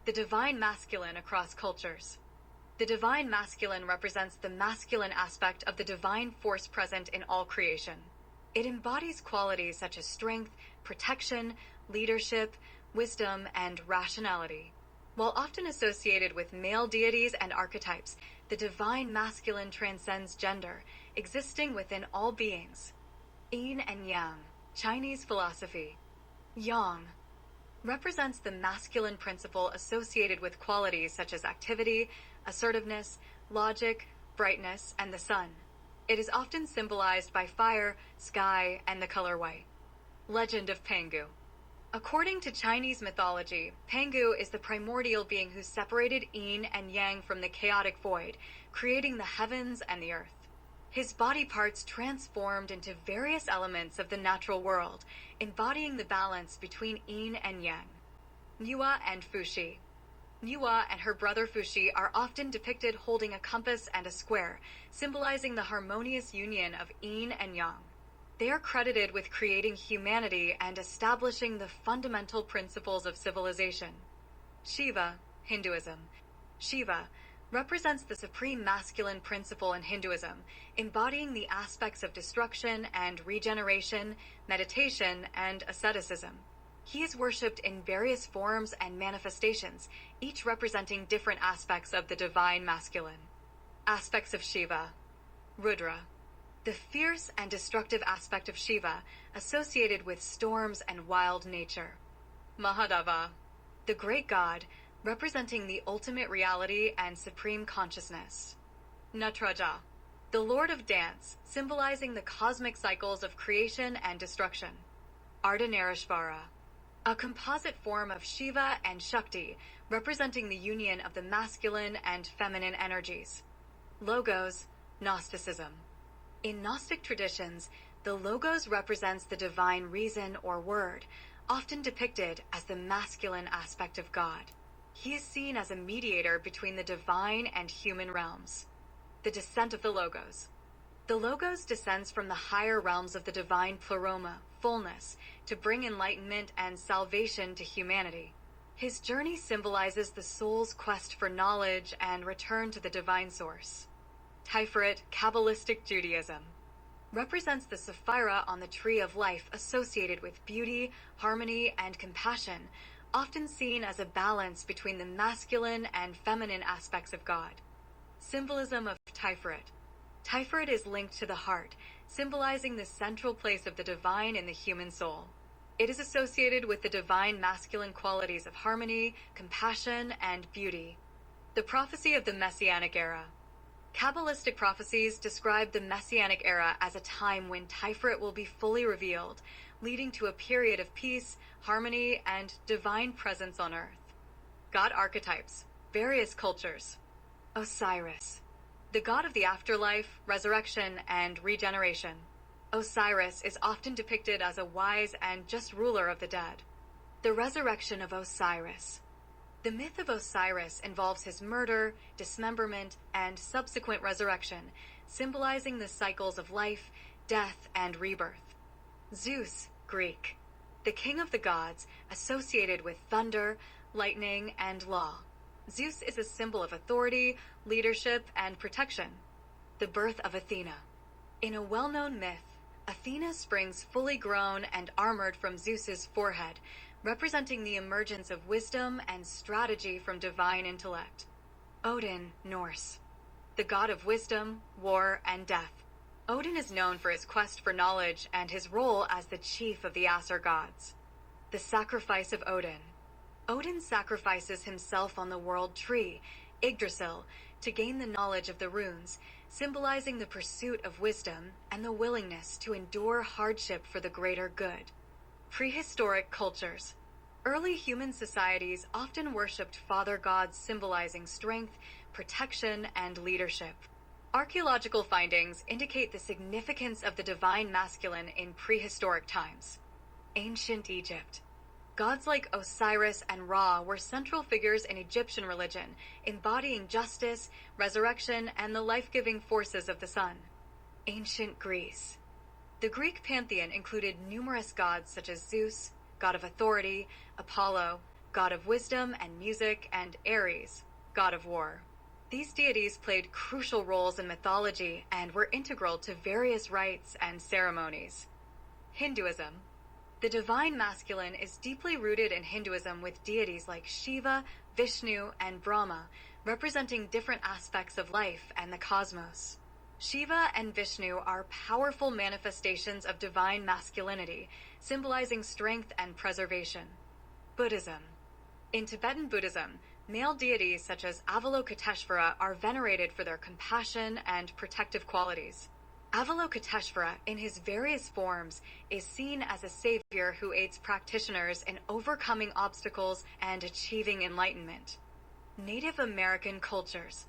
The divine masculine across cultures. The divine masculine represents the masculine aspect of the divine force present in all creation. It embodies qualities such as strength, protection, leadership, wisdom, and rationality. While often associated with male deities and archetypes, the divine masculine transcends gender, existing within all beings. Yin and Yang, Chinese philosophy. Yang represents the masculine principle associated with qualities such as activity, assertiveness, logic, brightness, and the sun. It is often symbolized by fire, sky, and the color white. Legend of Pangu. According to Chinese mythology, Pangu is the primordial being who separated yin and yang from the chaotic void, creating the heavens and the earth. His body parts transformed into various elements of the natural world, embodying the balance between yin and yang. Nuwa and Fuxi. Nuwa and her brother Fuxi are often depicted holding a compass and a square, symbolizing the harmonious union of yin and yang. They are credited with creating humanity and establishing the fundamental principles of civilization. Shiva, Hinduism. Shiva represents the supreme masculine principle in Hinduism, embodying the aspects of destruction and regeneration, meditation, and asceticism. He is worshipped in various forms and manifestations, each representing different aspects of the divine masculine. Aspects of Shiva. Rudra. The fierce and destructive aspect of Shiva, associated with storms and wild nature. Mahadeva. The great god, representing the ultimate reality and supreme consciousness. Nataraja. The lord of dance, symbolizing the cosmic cycles of creation and destruction. Ardhanarishvara. A composite form of Shiva and Shakti, representing the union of the masculine and feminine energies. Logos, Gnosticism. In Gnostic traditions, the Logos represents the divine reason or word, often depicted as the masculine aspect of God. He is seen as a mediator between the divine and human realms. The descent of the Logos. The Logos descends from the higher realms of the divine pleroma, fullness, to bring enlightenment and salvation to humanity. His journey symbolizes the soul's quest for knowledge and return to the divine source. Tiferet, Kabbalistic Judaism. Represents the sapphira on the tree of life associated with beauty, harmony, and compassion, often seen as a balance between the masculine and feminine aspects of God. Symbolism of Tiferet. Tiferet is linked to the heart, symbolizing the central place of the divine in the human soul. It is associated with the divine masculine qualities of harmony, compassion, and beauty. The prophecy of the Messianic era. Kabbalistic prophecies describe the Messianic era as a time when Tiferet will be fully revealed, leading to a period of peace, harmony, and divine presence on earth. God archetypes, various cultures. Osiris, the god of the afterlife, resurrection, and regeneration. Osiris is often depicted as a wise and just ruler of the dead. The resurrection of Osiris. The myth of Osiris involves his murder, dismemberment, and subsequent resurrection, symbolizing the cycles of life, death, and rebirth. Zeus, Greek. The king of the gods, associated with thunder, lightning, and law. Zeus is a symbol of authority, leadership, and protection. The birth of Athena. In a well-known myth, Athena springs fully grown and armored from Zeus's forehead, representing the emergence of wisdom and strategy from divine intellect. Odin, Norse. The god of wisdom, war, and death. Odin is known for his quest for knowledge and his role as the chief of the Aesir gods. The sacrifice of Odin. Odin sacrifices himself on the world tree, Yggdrasil, to gain the knowledge of the runes, symbolizing the pursuit of wisdom and the willingness to endure hardship for the greater good. Prehistoric cultures. Early human societies often worshipped father gods symbolizing strength, protection, and leadership. Archaeological findings indicate the significance of the divine masculine in prehistoric times. Ancient Egypt. Gods like Osiris and Ra were central figures in Egyptian religion, embodying justice, resurrection, and the life-giving forces of the sun. Ancient Greece. The Greek pantheon included numerous gods such as Zeus, god of authority, Apollo, god of wisdom and music, and Ares, god of war. These deities played crucial roles in mythology and were integral to various rites and ceremonies. Hinduism. The divine masculine is deeply rooted in Hinduism, with deities like Shiva, Vishnu, and Brahma representing different aspects of life and the cosmos. Shiva and Vishnu are powerful manifestations of divine masculinity, symbolizing strength and preservation. Buddhism. In Tibetan Buddhism, male deities such as Avalokiteshvara are venerated for their compassion and protective qualities. Avalokiteshvara, in his various forms, is seen as a savior who aids practitioners in overcoming obstacles and achieving enlightenment. Native American cultures.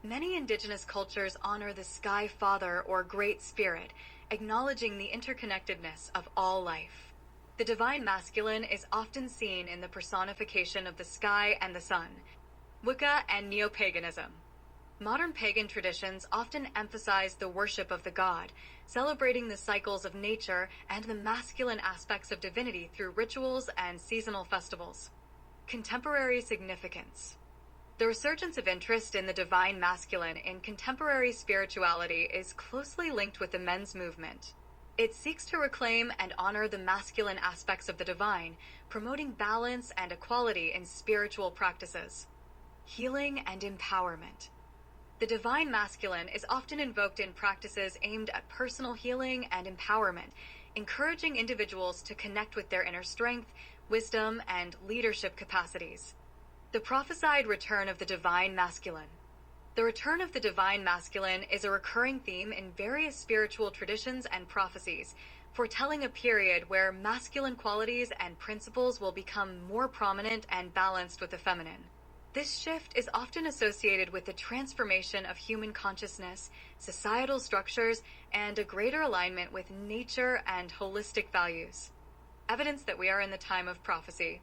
Many indigenous cultures honor the Sky Father or Great Spirit, acknowledging the interconnectedness of all life. The divine masculine is often seen in the personification of the sky and the sun. Wicca and neo-paganism. Modern pagan traditions often emphasize the worship of the god, celebrating the cycles of nature and the masculine aspects of divinity through rituals and seasonal festivals. Contemporary significance. The resurgence of interest in the divine masculine in contemporary spirituality is closely linked with the men's movement. It seeks to reclaim and honor the masculine aspects of the divine, promoting balance and equality in spiritual practices. Healing and empowerment. The divine masculine is often invoked in practices aimed at personal healing and empowerment, encouraging individuals to connect with their inner strength, wisdom, and leadership capacities. The prophesied return of the divine masculine. The return of the divine masculine is a recurring theme in various spiritual traditions and prophecies, foretelling a period where masculine qualities and principles will become more prominent and balanced with the feminine. This shift is often associated with the transformation of human consciousness, societal structures, and a greater alignment with nature and holistic values. Evidence that we are in the time of prophecy.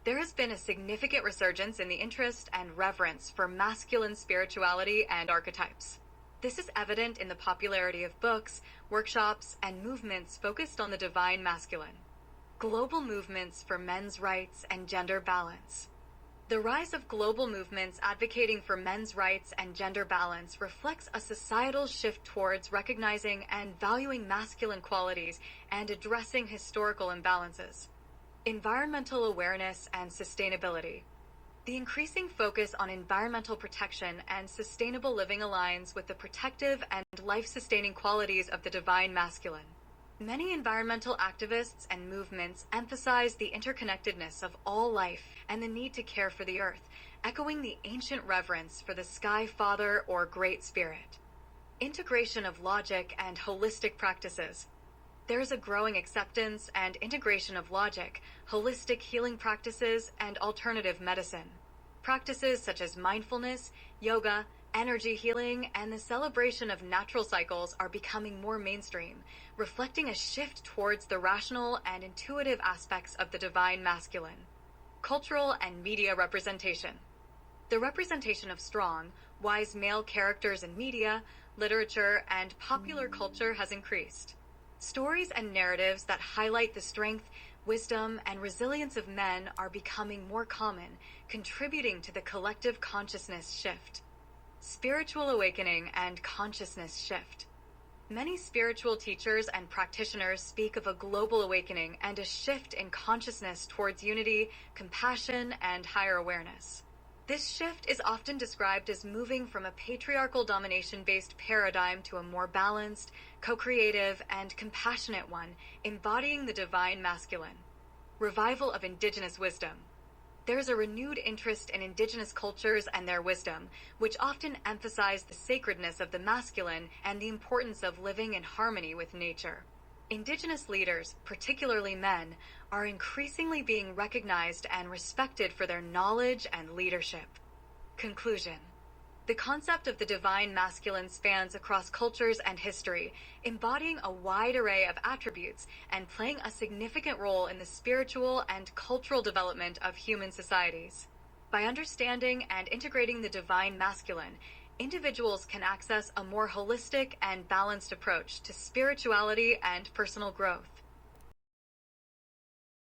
There has been a significant resurgence in the interest and reverence for masculine spirituality and archetypes. This is evident in the popularity of books, workshops, and movements focused on the divine masculine. Global movements for men's rights and gender balance. The rise of global movements advocating for men's rights and gender balance reflects a societal shift towards recognizing and valuing masculine qualities and addressing historical imbalances. Environmental awareness and sustainability. The increasing focus on environmental protection and sustainable living aligns with the protective and life-sustaining qualities of the divine masculine. Many environmental activists and movements emphasize the interconnectedness of all life and the need to care for the earth, echoing the ancient reverence for the Sky Father or Great Spirit. Integration of logic and holistic practices. There is a growing acceptance and integration of logic, holistic healing practices, and alternative medicine. Practices such as mindfulness, yoga, energy healing, and the celebration of natural cycles are becoming more mainstream, reflecting a shift towards the rational and intuitive aspects of the divine masculine. Cultural and media representation. The representation of strong, wise male characters in media, literature, and popular culture has increased. Stories and narratives that highlight the strength, wisdom, and resilience of men are becoming more common, contributing to the collective consciousness shift. Spiritual awakening and consciousness shift. Many spiritual teachers and practitioners speak of a global awakening and a shift in consciousness towards unity, compassion, and higher awareness. This shift is often described as moving from a patriarchal domination-based paradigm to a more balanced, co-creative, and compassionate one, embodying the divine masculine. Revival of indigenous wisdom. There is a renewed interest in indigenous cultures and their wisdom, which often emphasize the sacredness of the masculine and the importance of living in harmony with nature. Indigenous leaders, particularly men, are increasingly being recognized and respected for their knowledge and leadership. Conclusion. The concept of the divine masculine spans across cultures and history, embodying a wide array of attributes and playing a significant role in the spiritual and cultural development of human societies. By understanding and integrating the divine masculine, individuals can access a more holistic and balanced approach to spirituality and personal growth.